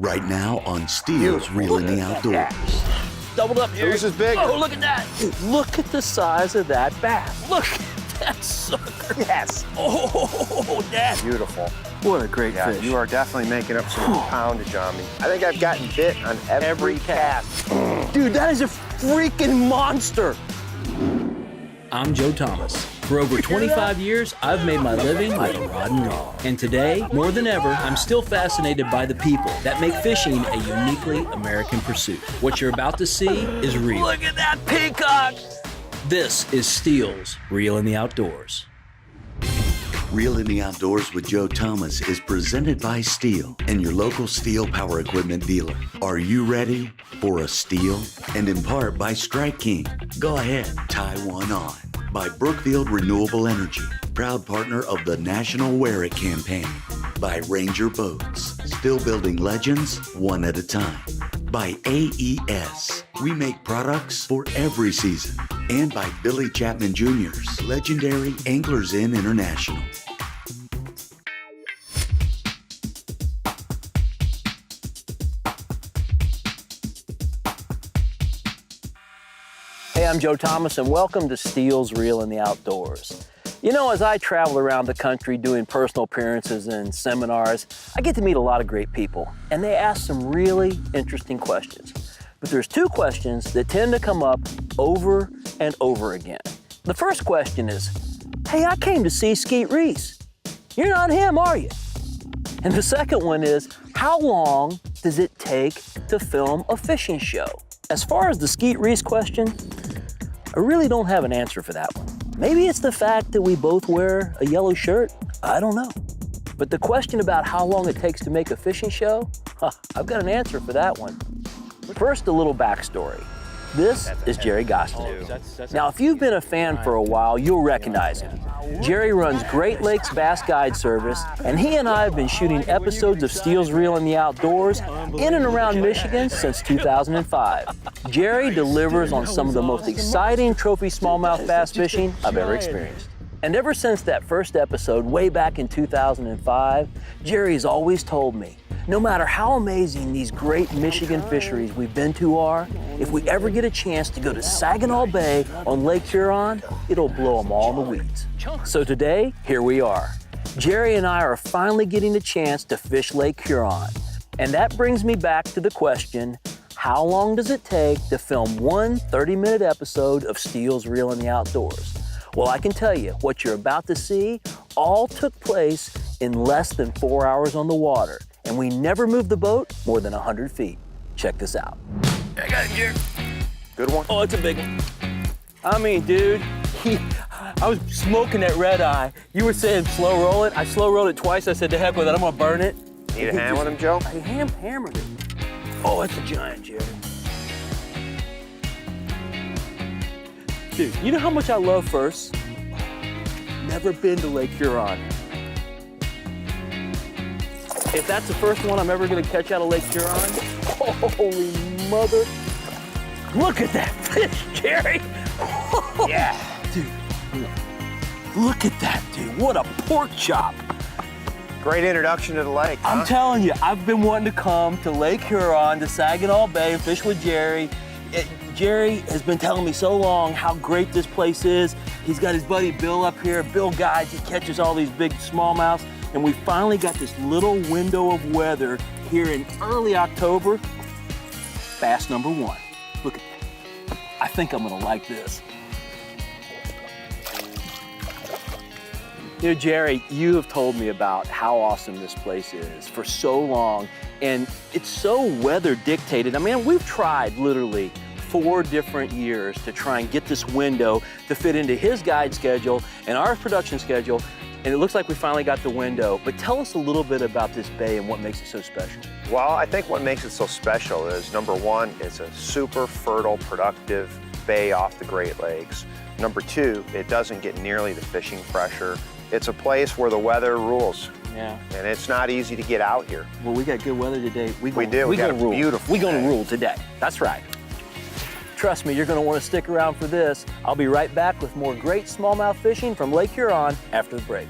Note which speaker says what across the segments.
Speaker 1: right now on Steele's Reel in the Outdoors.
Speaker 2: Doubled up here.
Speaker 3: This is big.
Speaker 2: Oh, look at that. Look at the size of that bass. Look at that sucker.
Speaker 3: Yes.
Speaker 2: Oh, Dad.
Speaker 3: Beautiful.
Speaker 2: What a great
Speaker 3: Yeah,
Speaker 2: fish.
Speaker 3: you are definitely making up some poundage on me. I think I've gotten bit on every cast.
Speaker 2: Dude, that is a freaking monster.
Speaker 4: I'm Joe Thomas. For over 25 years, I've made my living with a rod and reel. And today, more than ever, I'm still fascinated by the people that make fishing a uniquely American pursuit. What you're about to see is real.
Speaker 2: Look at that peacock.
Speaker 4: This is Steele's Reel in the Outdoors.
Speaker 1: Reel in the Outdoors with Joe Thomas is presented by Steel and your local Steel power equipment dealer. Are you ready for a Steel? And in part by Strike King. Go ahead, tie one on. By Brookfield Renewable Energy, proud partner of the National Wear It campaign. By Ranger Boats, still building legends one at a time. By AES, we make products for every season. And by Billy Chapman Jr.'s legendary Anglers Inn International.
Speaker 2: Hey, I'm Joe Thomas, and welcome to Steele's Reel in the Outdoors. You know, as I travel around the country doing personal appearances and seminars, I get to meet a lot of great people, and they ask some really interesting questions. But there's two questions that tend to come up over and over again. The first question is, hey, I came to see Skeet Reese. You're not him, are you? And the second one is, how long does it take to film a fishing show? As far as the Skeet Reese question, I really don't have an answer for that one. Maybe it's the fact that we both wear a yellow shirt. I don't know. But the question about how long it takes to make a fishing show, I've got an answer for that one. First, a little backstory. This is Gerry Gostenik. Now, if you've been a fan for a while, you'll recognize him. Gerry runs Great Lakes Bass Guide Service, and he and I have been shooting episodes of Steele's Reel in the Outdoors in and around Michigan since 2005. Gerry delivers on some of the most exciting trophy smallmouth bass fishing I've ever experienced. And ever since that first episode way back in 2005, Gerry's always told me, no matter how amazing these great Michigan fisheries we've been to are, if we ever get a chance to go to Saginaw Bay on Lake Huron, it'll blow them all in the weeds. So today, here we are. Gerry and I are finally getting a chance to fish Lake Huron. And that brings me back to the question, how long does it take to film one 30-minute episode of Steele's Reel in the Outdoors? Well, I can tell you, what you're about to see all took place in less than 4 hours on the water. And we never moved the boat more than 100 feet. Check this out. I got it, Gerry.
Speaker 3: Good one?
Speaker 2: Oh, it's a big one. I mean, dude, I was smoking that red eye. You were saying slow roll it. I slow rolled it twice. I said, to heck with it, I'm gonna burn it.
Speaker 3: Need a hand with him, Joe?
Speaker 2: I hammered it. Oh, it's a giant, Gerry. Dude, you know how much I love firsts? Never been to Lake Huron. If that's the first one I'm ever gonna catch out of Lake Huron, holy mother. Look at that fish, Gerry.
Speaker 3: Yeah.
Speaker 2: Dude, look at that, dude. What a pork chop.
Speaker 3: Great introduction to the lake, huh?
Speaker 2: I'm telling you, I've been wanting to come to Lake Huron, to Saginaw Bay, and fish with Gerry. Gerry has been telling me so long how great this place is. He's got his buddy Bill up here. Bill guides, he catches all these big smallmouths. And we finally got this little window of weather here in early October. Bass number one. Look at that. I think I'm gonna like this. You know, Gerry, you have told me about how awesome this place is for so long, and it's so weather dictated. I mean, we've tried literally 4 different years to try and get this window to fit into his guide schedule and our production schedule. And it looks like we finally got the window. But tell us a little bit about this bay and what makes it so special.
Speaker 3: Well, I think what makes it so special is, number one, it's a super fertile, productive bay off the Great Lakes. Number two, it doesn't get nearly the fishing pressure. It's a place where the weather rules.
Speaker 2: Yeah.
Speaker 3: And it's not easy to get out here.
Speaker 2: Well, we got good weather today.
Speaker 3: We do. We got a beautiful
Speaker 2: We're gonna
Speaker 3: day.
Speaker 2: rule today. That's right. Trust me, you're gonna wanna stick around for this. I'll be right back with more great smallmouth fishing from Lake Huron after the break.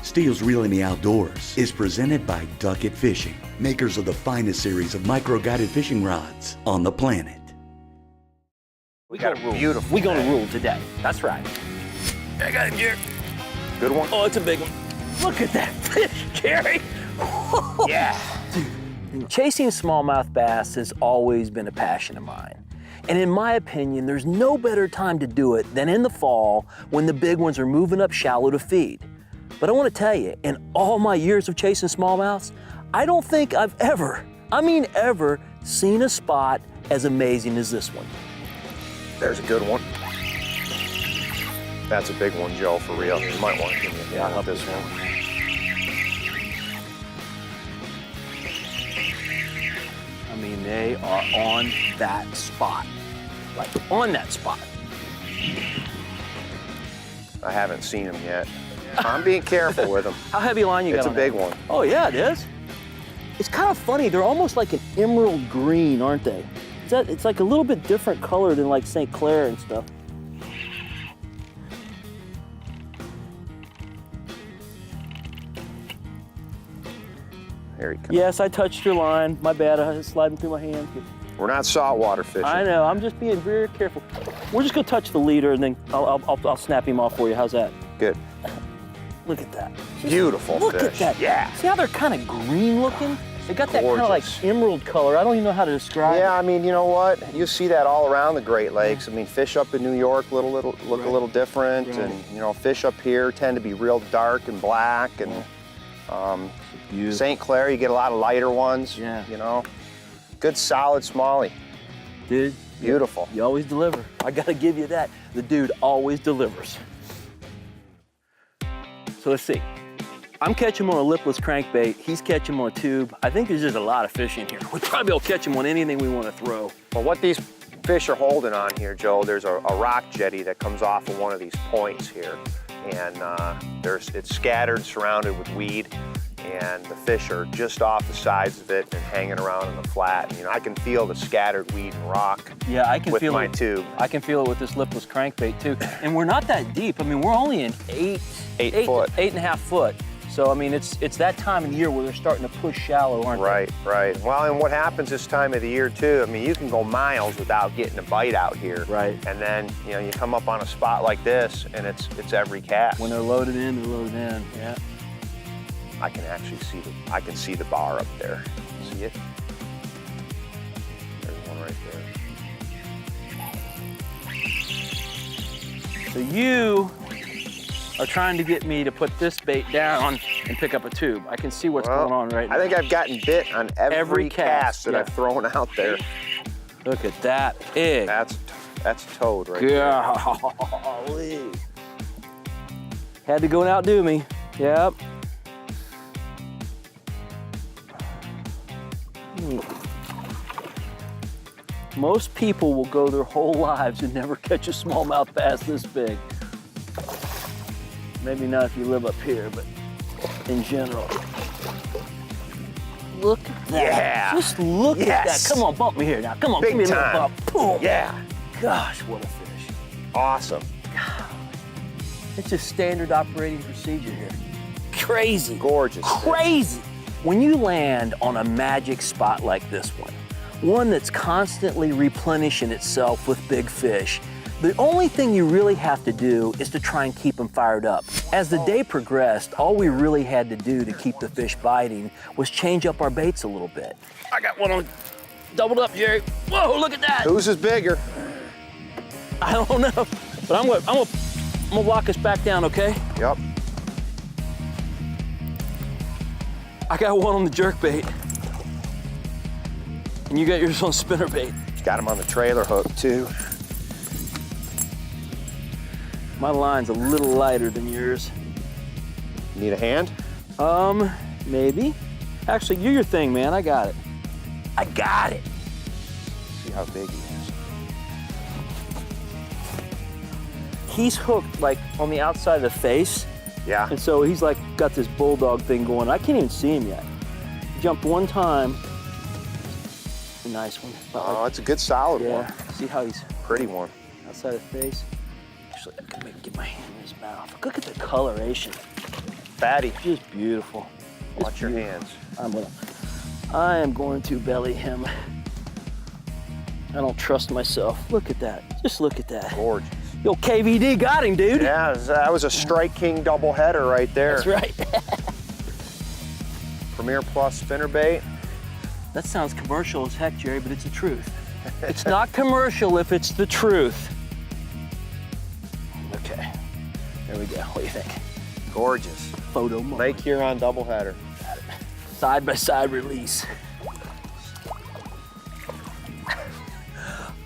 Speaker 1: Steele's Reel in the Outdoors is presented by Duckett Fishing, makers of the finest series of micro-guided fishing rods on the planet.
Speaker 3: We got a beautiful
Speaker 2: We're gonna
Speaker 3: day.
Speaker 2: rule today. That's right. I got him, Gerry.
Speaker 3: Good one?
Speaker 2: Oh, it's a big one. Look at that fish, Gerry.
Speaker 3: Yeah.
Speaker 2: Chasing smallmouth bass has always been a passion of mine. And in my opinion, there's no better time to do it than in the fall when the big ones are moving up shallow to feed. But I want to tell you, in all my years of chasing smallmouths, I don't think I've ever seen a spot as amazing as this one.
Speaker 3: There's a good one. That's a big one, Joe, for real. You might want to give me a shot at this one.
Speaker 2: I mean, they are on that spot, like on that spot.
Speaker 3: I haven't seen him yet. I'm being careful with them.
Speaker 2: How heavy a line you got
Speaker 3: It's a
Speaker 2: on
Speaker 3: big
Speaker 2: that?
Speaker 3: one.
Speaker 2: Oh yeah, it is. It's kind of funny. They're almost like an emerald green, aren't they? It's like a little bit different color than like St. Clair and stuff.
Speaker 3: Here he comes.
Speaker 2: Yes, I touched your line. My bad. I was sliding through my hands.
Speaker 3: We're not saltwater fishing.
Speaker 2: I know. I'm just being very careful. We're just gonna touch the leader and then I'll snap him off for you. How's that?
Speaker 3: Good.
Speaker 2: Look at that.
Speaker 3: Beautiful
Speaker 2: Look
Speaker 3: fish.
Speaker 2: at that.
Speaker 3: Yeah.
Speaker 2: See how they're kind of green looking? They got that kind of like
Speaker 3: Gorgeous.
Speaker 2: emerald color. I don't even know how to describe it.
Speaker 3: Yeah, I mean, you know what? You see that all around the Great Lakes. I mean, fish up in New York look a little different, and you know, fish up here tend to be real dark and black, and St. Clair, you get a lot of lighter ones.
Speaker 2: Yeah.
Speaker 3: You know, good solid smallie.
Speaker 2: Dude,
Speaker 3: Beautiful.
Speaker 2: you always deliver. I gotta give you that. The dude always delivers. So let's see. I'm catching him on a lipless crankbait. He's catching him on a tube. I think there's just a lot of fish in here. We'll probably be able to catch him on anything we want to throw.
Speaker 3: Well, what these fish are holding on here, Joe, there's a rock jetty that comes off of one of these points here, and it's scattered, surrounded with weed, and the fish are just off the sides of it and hanging around in the flat. And, you know, I can feel the scattered weed and rock.
Speaker 2: Yeah, I can
Speaker 3: with
Speaker 2: feel
Speaker 3: my
Speaker 2: it.
Speaker 3: tube.
Speaker 2: I can feel it with this lipless crankbait too. And we're not that deep. I mean, we're only in
Speaker 3: 8 foot.
Speaker 2: 8.5 foot. So I mean, it's that time of the year where they're starting to push shallow, aren't they?
Speaker 3: Right. Well, and what happens this time of the year too, I mean, you can go miles without getting a bite out here.
Speaker 2: Right.
Speaker 3: And then, you know, you come up on a spot like this and it's every cast.
Speaker 2: When they're loaded in, they're loaded in. Yeah.
Speaker 3: I can actually see the bar up there. See it? There's one right there.
Speaker 2: So you are trying to get me to put this bait down and pick up a tube. I can see what's going on right now.
Speaker 3: I think I've gotten bit on every cast that
Speaker 2: yeah.
Speaker 3: I've thrown out there.
Speaker 2: Look at that pig.
Speaker 3: That's a toad right there.
Speaker 2: Golly. Had to go and outdo me. Yep. Most people will go their whole lives and never catch a smallmouth bass this big. Maybe not if you live up here, but in general. Look at that.
Speaker 3: Yeah.
Speaker 2: Just look at that. Come on, bump me here now. Come on,
Speaker 3: Big
Speaker 2: give me a little
Speaker 3: time.
Speaker 2: bump. Boom.
Speaker 3: Yeah.
Speaker 2: Gosh, what a fish.
Speaker 3: Awesome.
Speaker 2: It's just standard operating procedure here. Crazy.
Speaker 3: Gorgeous.
Speaker 2: Crazy. When you land on a magic spot like this one that's constantly replenishing itself with big fish, the only thing you really have to do is to try and keep them fired up. As the day progressed, all we really had to do to keep the fish biting was change up our baits a little bit. I got one on doubled up, Gerry. Whoa, look at that.
Speaker 3: Whose is bigger?
Speaker 2: I don't know, but I'm gonna walk us back down, okay?
Speaker 3: Yep.
Speaker 2: I got one on the jerk bait, and you got yours on spinner bait.
Speaker 3: Got him on the trailer hook too.
Speaker 2: My line's a little lighter than yours.
Speaker 3: Need a hand?
Speaker 2: Maybe. Actually, you're your thing, man. I got it. I got it.
Speaker 3: See how big he is.
Speaker 2: He's hooked like on the outside of the face,
Speaker 3: Yeah.
Speaker 2: and so he's like got this bulldog thing going. I can't even see him yet. He jumped one time. A nice one.
Speaker 3: Oh, it's a good solid
Speaker 2: Yeah.
Speaker 3: one.
Speaker 2: See how he's
Speaker 3: Pretty one.
Speaker 2: outside of the face? Actually, I can maybe get my hand in his mouth. Look at the coloration.
Speaker 3: fatty.
Speaker 2: Just beautiful.
Speaker 3: Watch your hands.
Speaker 2: I am going to belly him. I don't trust myself. Look at that. Just look at that.
Speaker 3: Gorgeous.
Speaker 2: Yo, KVD got him, dude.
Speaker 3: Yeah, that was a Strike King double header right there.
Speaker 2: That's right.
Speaker 3: Premier Plus spinnerbait.
Speaker 2: That sounds commercial as heck, Jerry, but it's the truth. It's not commercial if it's the truth. Okay, there we go. What do you think?
Speaker 3: Gorgeous.
Speaker 2: Photo moment.
Speaker 3: Lake Huron double header.
Speaker 2: Side-by-side release.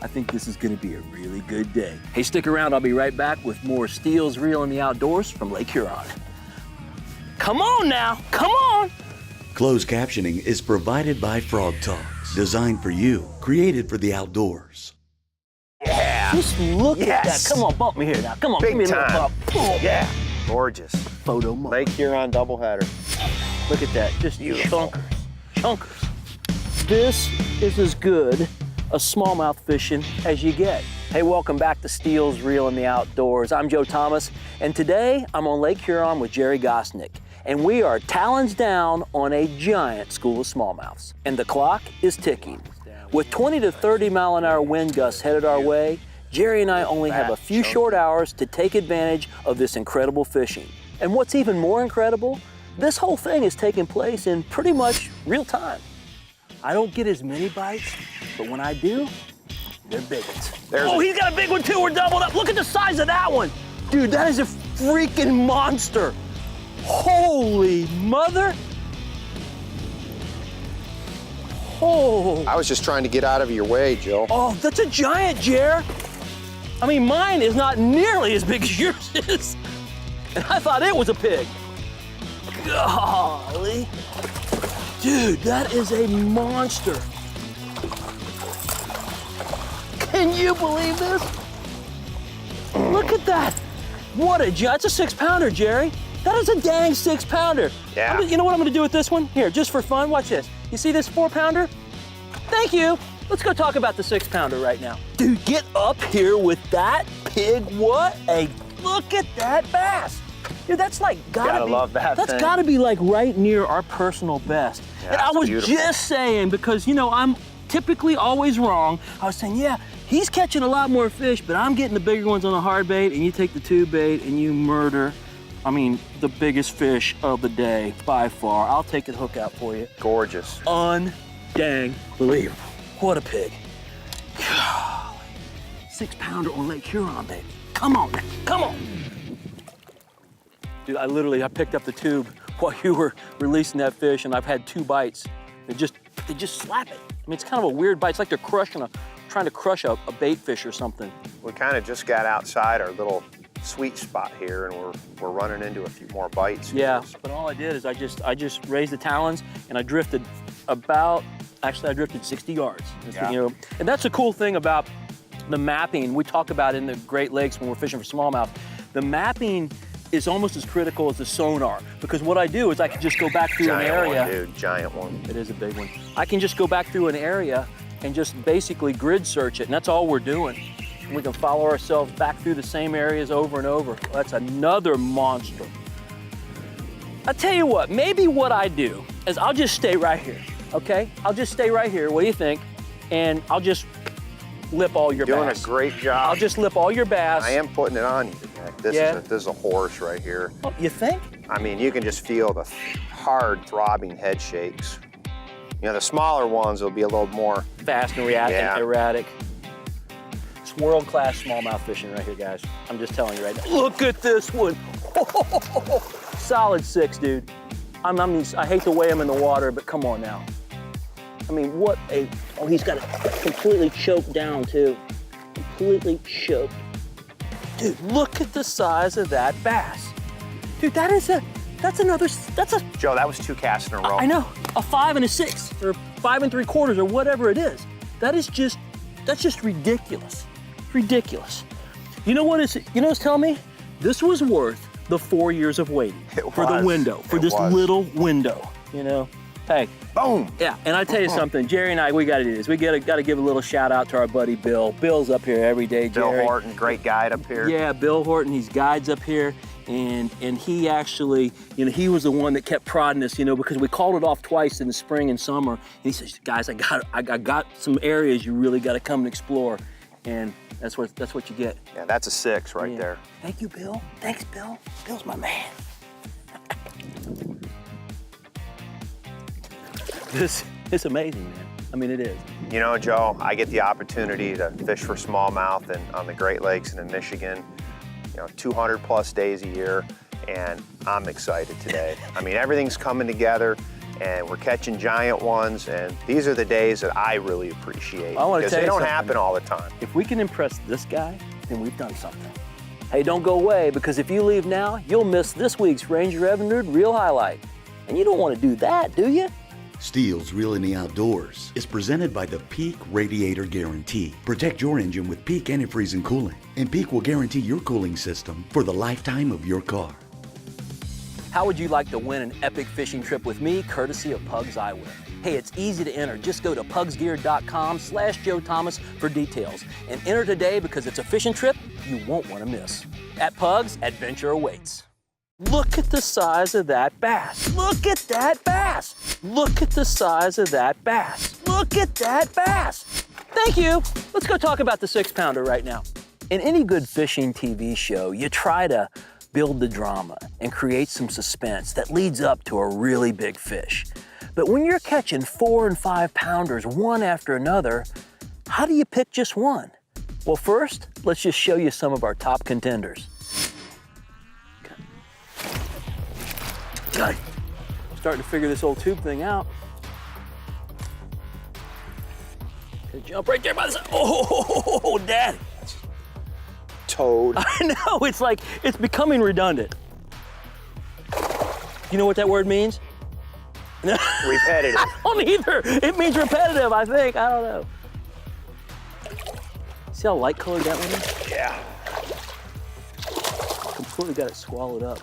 Speaker 2: I think this is gonna be a really good day. Hey, stick around. I'll be right back with more Steele's Reel in the Outdoors from Lake Huron. Come on now, come on.
Speaker 1: Closed captioning is provided by Frog Talks, designed for you, created for the outdoors.
Speaker 3: Yeah.
Speaker 2: Just look at
Speaker 3: Yes.
Speaker 2: that. Come on, bump me here now. Come on,
Speaker 3: Big
Speaker 2: give me a little
Speaker 3: time.
Speaker 2: bump. Boom.
Speaker 3: Yeah. Gorgeous.
Speaker 2: Photo moment.
Speaker 3: Lake Huron double header.
Speaker 2: Look at that, just
Speaker 3: Beautiful.
Speaker 2: chunkers. This is as good a smallmouth fishing as you get. Hey, welcome back to Steele's Reel in the Outdoors. I'm Joe Thomas, and today I'm on Lake Huron with Gerry Gostenik, and we are talons down on a giant school of smallmouths. And the clock is ticking. With 20 to 30 mile an hour wind gusts headed our way, Jerry and I only have a few short hours to take advantage of this incredible fishing. And what's even more incredible, this whole thing is taking place in pretty much real time. I don't get as many bites, but when I do, they're big ones. He's got a big one too, we're doubled up. Look at the size of that one. Dude, that is a freaking monster. Holy mother. Oh.
Speaker 3: I was just trying to get out of your way, Joe.
Speaker 2: Oh, that's a giant, Jer. I mean, mine is not nearly as big as yours is. And I thought it was a pig. Golly. Dude, that is a monster. Can you believe this? Look at that. What a giant, that's a 6-pounder, Jerry. That is a dang 6-pounder.
Speaker 3: Yeah.
Speaker 2: You know what I'm gonna do with this one? Here, just for fun, watch this. You see this 4-pounder? Thank you. Let's go talk about the 6-pounder right now. Dude, get up here with that pig. What a, look at that bass. Dude, that's like
Speaker 3: Gotta love that
Speaker 2: That's
Speaker 3: thing.
Speaker 2: gotta be like right near our personal best.
Speaker 3: Yeah,
Speaker 2: and I
Speaker 3: it's
Speaker 2: was
Speaker 3: beautiful.
Speaker 2: just saying, because you know, I'm typically always wrong. I was saying, yeah, he's catching a lot more fish, but I'm getting the bigger ones on the hard bait, and you take the tube bait and you murder, I mean, the biggest fish of the day by far. I'll take the hook out for you.
Speaker 3: Gorgeous.
Speaker 2: Dang believable. What a pig. Golly. 6-pounder on Lake Huron, baby. Come on, man. Come on. Dude, I picked up the tube while you were releasing that fish, and I've had 2 bites. They just slap it. I mean, it's kind of a weird bite. It's like they're trying to crush a bait fish or something.
Speaker 3: We kind of just got outside our little sweet spot here, and we're running into a few more bites here.
Speaker 2: Yeah, but all I did is I just raised the talons, and I drifted I drifted 60 yards.
Speaker 3: Yeah.
Speaker 2: You know, and that's the cool thing about the mapping we talk about in the Great Lakes when we're fishing for smallmouth. The mapping is almost as critical as the sonar, because what I do is I can just go back through
Speaker 3: Giant
Speaker 2: an area.
Speaker 3: one, dude, giant one.
Speaker 2: It is a big one. I can just go back through an area and just basically grid search it, and that's all we're doing. And we can follow ourselves back through the same areas over and over. That's another monster. I'll tell you what, maybe what I do is I'll just stay right here, okay? I'll just stay right here, what do you think? And I'll just lip all your
Speaker 3: Doing
Speaker 2: bass.
Speaker 3: a great job.
Speaker 2: I'll just lip all your bass.
Speaker 3: I am putting it on you, Nick. This is a horse right here.
Speaker 2: Oh, you think?
Speaker 3: I mean, you can just feel the hard throbbing head shakes. You know, the smaller ones will be a little more.
Speaker 2: Fast and erratic. It's world-class smallmouth fishing right here, guys. I'm just telling you right now. Look at this one. Solid 6, dude. I hate to weigh him in the water, but come on now. I mean, what a, oh, he's got it completely choked down too. Completely choked. Dude, look at the size of that bass. Dude, that's a,
Speaker 3: Joe, that was 2 casts in a row.
Speaker 2: I know, a 5 and a 6, or 5 3/4, or whatever it is. That's just ridiculous. Ridiculous. You know what's telling me? This was worth the 4 years of waiting for the window, for this little window, you know? Hey.
Speaker 3: Boom.
Speaker 2: Yeah, and I tell you something, Jerry and I, we gotta do this. We gotta give a little shout out to our buddy Bill. Bill's up here every day, Jerry.
Speaker 3: Bill Horton, great guide up here.
Speaker 2: Yeah, Bill Horton, he's guides up here. And he actually, you know, he was the one that kept prodding us, you know, because we called it off twice in the spring and summer. And he says, guys, I got some areas you really got to come and explore. And that's what you get.
Speaker 3: Yeah, that's a 6 right there.
Speaker 2: Thank you, Bill. Thanks, Bill. Bill's my man. This is amazing, man. I mean, it is.
Speaker 3: You know, Joe, I get the opportunity to fish for smallmouth and on the Great Lakes and in Michigan, you know, 200 plus days a year, and I'm excited today. I mean, everything's coming together, and we're catching giant ones, and these are the days that I really appreciate because they don't happen all the time.
Speaker 2: If we can impress this guy, then we've done something. Hey, don't go away, because if you leave now, you'll miss this week's Ranger Evinrude Reel Highlight. And you don't want to do that, do you?
Speaker 1: Steele's Reel in the Outdoors is presented by the Peak Radiator Guarantee. Protect your engine with Peak antifreeze and cooling, and Peak will guarantee your cooling system for the lifetime of your car.
Speaker 2: How would you like to win an epic fishing trip with me, courtesy of Pugs Eyewear? Hey, it's easy to enter. Just go to pugsgear.com/Joe Thomas for details. And enter today because it's a fishing trip you won't want to miss. At Pugs, adventure awaits. Look at the size of that bass. Look at that bass. Look at the size of that bass. Look at that bass. Thank you. Let's go talk about the 6-pounder right now. In any good fishing TV show, you try to build the drama and create some suspense that leads up to a really big fish. But when you're catching 4 and 5 pounders one after another, how do you pick just one? Well, first, let's just show you some of our top contenders. God, starting to figure this old tube thing out. Gonna jump right there by the side. Oh, Daddy.
Speaker 3: Toad.
Speaker 2: I know, it's like, it's becoming redundant. You know what that word means?
Speaker 3: Repetitive.
Speaker 2: I don't either. It means repetitive, I think. I don't know. See how light colored that one is?
Speaker 3: Yeah.
Speaker 2: Completely got it swallowed up.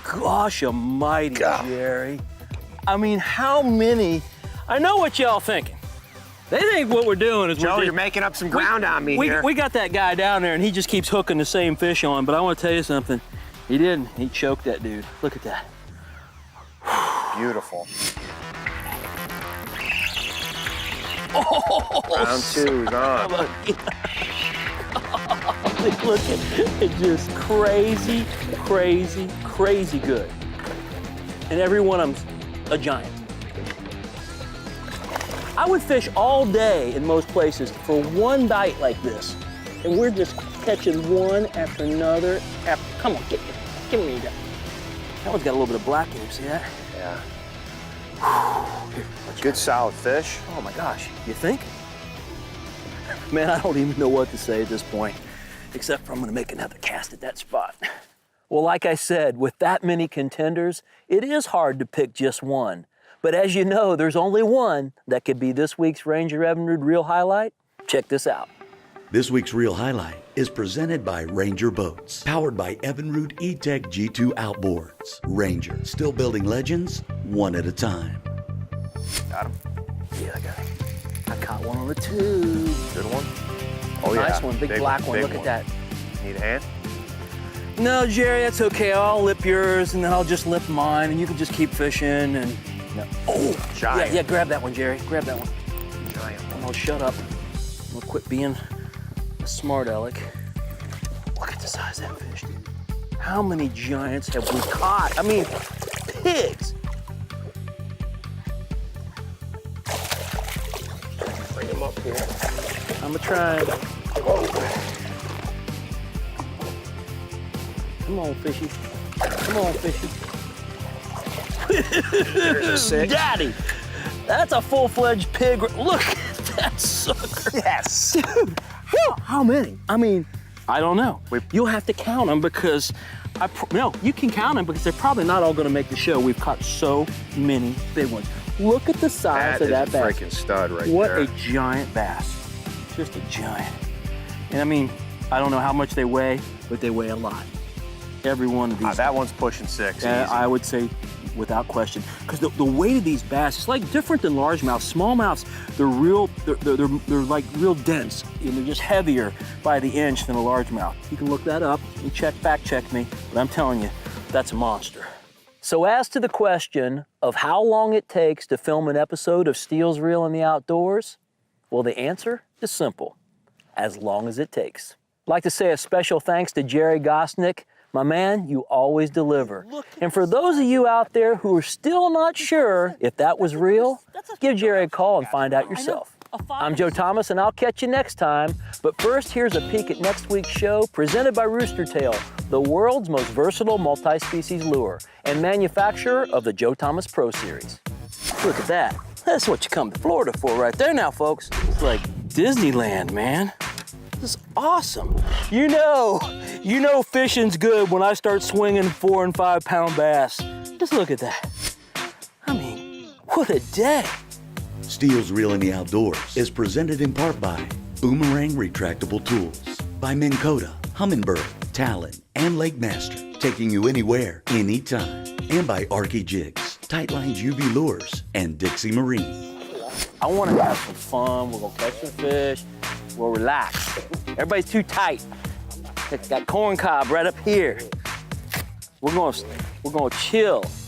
Speaker 2: Gosh almighty, Jerry. I mean, how many? I know what y'all thinking. They think what we're doing is
Speaker 3: Joe, you're making up some ground on me here.
Speaker 2: We got that guy down there and he just keeps hooking the same fish on, but I want to tell you something. He didn't. He choked that dude. Look at that.
Speaker 3: Beautiful.
Speaker 2: Oh,
Speaker 3: Round 2 is on.
Speaker 2: Look at it. It's just crazy, crazy, crazy good. And every one of them's a giant. I would fish all day in most places for one bite like this. And we're just catching one after another. Come on, give me that. That one's got a little bit of black in him, see that?
Speaker 3: Yeah.
Speaker 2: Here,
Speaker 3: Good solid fish.
Speaker 2: oh my gosh, you think? Man, I don't even know what to say at this point, except for I'm gonna make another cast at that spot. Well, like I said, with that many contenders, it is hard to pick just one. But as you know, there's only one that could be this week's Ranger Evinrude Reel Highlight. Check this out.
Speaker 1: This week's Reel Highlight is presented by Ranger Boats, powered by Evinrude E-Tech G2 Outboards. Ranger, still building legends, one at a time.
Speaker 3: Got him.
Speaker 2: Yeah, I got it. I caught one on the tube.
Speaker 3: Good one. Oh, yeah.
Speaker 2: Nice one, big black one.
Speaker 3: big
Speaker 2: Look at that.
Speaker 3: Need a hand?
Speaker 2: No, Jerry, that's okay. I'll lip yours, and then I'll just lip mine, and you can just keep fishing. And oh,
Speaker 3: Giant.
Speaker 2: yeah, grab that one, Jerry. Grab that one.
Speaker 3: Giant.
Speaker 2: I'm gonna shut up. I'm gonna quit being a smart aleck. Look at the size of that fish, dude. How many giants have we caught? I mean, pigs.
Speaker 3: Bring him up here.
Speaker 2: I'm gonna try. Come on, fishy. Come on, fishy.
Speaker 3: There's a 6.
Speaker 2: Daddy, that's a full-fledged pig. Look at that sucker.
Speaker 3: Yes.
Speaker 2: Dude, how many? I mean, I don't know. You'll have to count them because no, you can count them because they're probably not all going to make the show. We've caught so many big ones. Look at the size of that
Speaker 3: is a
Speaker 2: bass.
Speaker 3: freaking stud right
Speaker 2: What
Speaker 3: there.
Speaker 2: a giant bass. Just a giant. And I mean, I don't know how much they weigh, but they weigh a lot. Every one of these.
Speaker 3: That one's pushing 6. Easy.
Speaker 2: I would say without question. Because the weight of these bass is like different than largemouth. Smallmouths, they're like real dense, and they're just heavier by the inch than a largemouth. You can look that up and fact check me, but I'm telling you, that's a monster. So as to the question of how long it takes to film an episode of Steele's Reel in the Outdoors, well, the answer is simple: as long as it takes. I'd like to say a special thanks to Gerry Gostenik. My man, you always deliver. And for those of you out there who are still not sure if that was real, give Gerry a call and find out yourself. I'm Joe Thomas, and I'll catch you next time. But first, here's a peek at next week's show, presented by Rooster Tail, the world's most versatile multi-species lure and manufacturer of the Joe Thomas Pro Series. Look at that. That's what you come to Florida for right there now, folks. It's like Disneyland, man. This is awesome. You know fishing's good when I start swinging 4 and 5 pound bass. Just look at that. I mean, what a day.
Speaker 1: Steele's Reel in the Outdoors is presented in part by Boomerang Retractable Tools, by Minn Kota, Humminbird, Talon, and Lake Master, taking you anywhere, anytime, and by Arky Jigs, Tight Lines UV Lures, and Dixie Marine.
Speaker 2: I want to have some fun. We're gonna catch some fish. We'll relax. Everybody's too tight. Got corn cob right up here. We're gonna chill.